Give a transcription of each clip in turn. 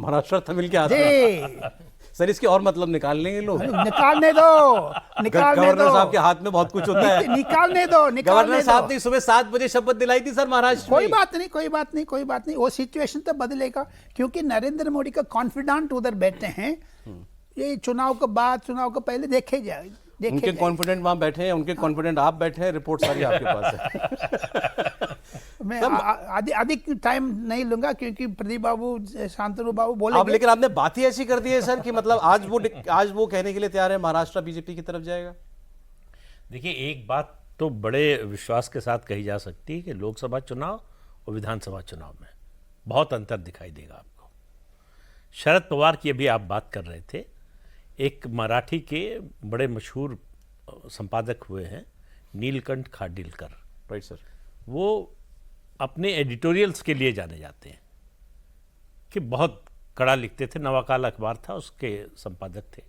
महाराष्ट्र तमिल के हाथ में। जी सर इसके और मतलब निकाल लेंगे लोग। निकालने दो, निकालने गवर्नर दो, साहब के हाथ में बहुत कुछ होता है। निकालने दो, निकालने गवर्नर साहब दो। ने सुबह 7 बजे शपथ दिलाई थी सर महाराष्ट्र कोई में। बात नहीं, कोई बात नहीं, कोई बात नहीं, वो सिचुएशन तो बदलेगा, क्योंकि नरेंद्र मोदी का कॉन्फिडेंट उधर बैठे हैं। ये चुनाव के बाद, चुनाव के पहले देखे जाए, उनके कॉन्फिडेंट वहां बैठे हैं, उनके कॉन्फिडेंट आप बैठे हैं, रिपोर्ट सारी आपके पास है। मैं अधिक टाइम नहीं लूंगा, क्योंकि प्रदीप बाबू, शांतनु बाबू आप बोलेंगे। लेकिन आपने बात ही ऐसी कर दी है सर कि मतलब आज वो कहने के लिए तैयार है महाराष्ट्र बीजेपी की तरफ जाएगा। देखिए, एक बात तो बड़े विश्वास के साथ कही जा सकती है कि लोकसभा चुनाव और विधानसभा चुनाव में बहुत अंतर दिखाई देगा आपको। शरद पवार की अभी आप बात कर रहे थे, एक मराठी के बड़े मशहूर संपादक हुए हैं नीलकंठ खाडीलकर, राइट सर। वो अपने एडिटोरियल्स के लिए जाने जाते हैं कि बहुत कड़ा लिखते थे, नवाकाल अखबार था उसके संपादक थे।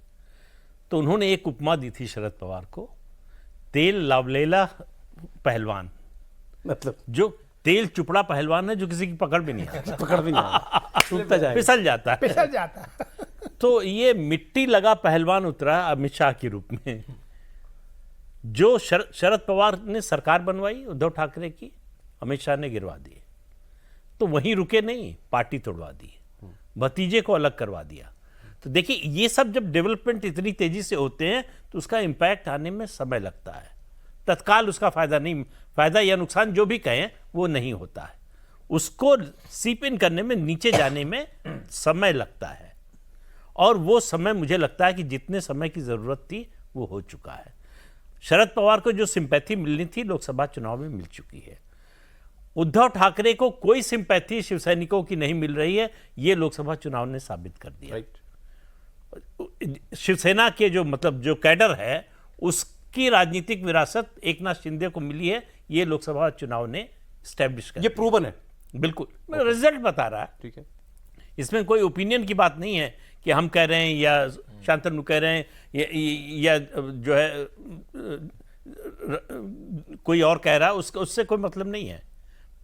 तो उन्होंने एक उपमा दी थी शरद पवार को, तेल लावलेला पहलवान, मतलब जो तेल चुपड़ा पहलवान है जो किसी की पकड़ भी नहीं आता, पकड़ भी नहीं टूटता जाएगा, फिसल जाता है। पिछड़ जाता। तो ये मिट्टी लगा पहलवान उतरा अमित शाह के रूप में। जो शरद पवार ने सरकार बनवाई उद्धव ठाकरे की, अमित शाह ने गिरवा दिए। तो वहीं रुके नहीं, पार्टी तोड़वा दी, भतीजे को अलग करवा दिया। तो देखिए, ये सब जब डेवलपमेंट इतनी तेजी से होते हैं तो उसका इम्पैक्ट आने में समय लगता है। तत्काल उसका फायदा या नुकसान जो भी कहें वो नहीं होता है, उसको सीप इन करने में, नीचे जाने में समय लगता है। और वो समय मुझे लगता है कि जितने समय की जरूरत थी वो हो चुका है। शरद पवार को जो सिंपैथी मिलनी थी लोकसभा चुनाव में मिल चुकी है। उद्धव ठाकरे को कोई सिंपैथी शिवसैनिकों की नहीं मिल रही है, ये लोकसभा चुनाव ने साबित कर दिया। राइट। शिवसेना के जो कैडर है उसकी राजनीतिक विरासत एकनाथ शिंदे को मिली है, ये लोकसभा चुनाव ने स्टैब्लिश कर ये प्रूवन है। बिल्कुल, रिजल्ट बता रहा है। ठीक है, इसमें कोई ओपिनियन की बात नहीं है कि हम कह रहे हैं या शांतनु कह रहे हैं या जो है कोई और कह रहा है, उससे कोई मतलब नहीं है।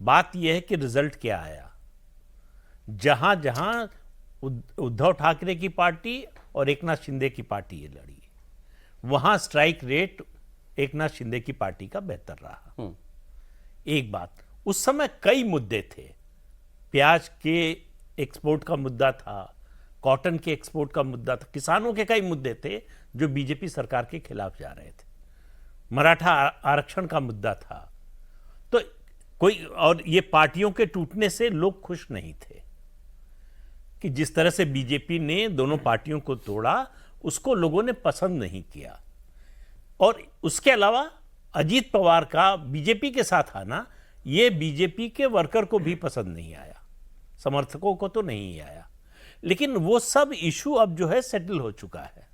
बात यह है कि रिजल्ट क्या आया। जहां जहां उद्धव ठाकरे की पार्टी और एकनाथ शिंदे की पार्टी ये लड़ी, वहां स्ट्राइक रेट एकनाथ शिंदे की पार्टी का बेहतर रहा। एक बात, उस समय कई मुद्दे थे, प्याज के एक्सपोर्ट का मुद्दा था, कॉटन के एक्सपोर्ट का मुद्दा था, किसानों के कई मुद्दे थे जो बीजेपी सरकार के खिलाफ जा रहे थे, मराठा आरक्षण का मुद्दा था। तो और ये पार्टियों के टूटने से लोग खुश नहीं थे कि जिस तरह से बीजेपी ने दोनों पार्टियों को तोड़ा, उसको लोगों ने पसंद नहीं किया। और उसके अलावा अजीत पवार का बीजेपी के साथ आना, ये बीजेपी के वर्कर को भी पसंद नहीं आया, समर्थकों को तो नहीं आया। लेकिन वो सब इशू अब जो है सेटल हो चुका है।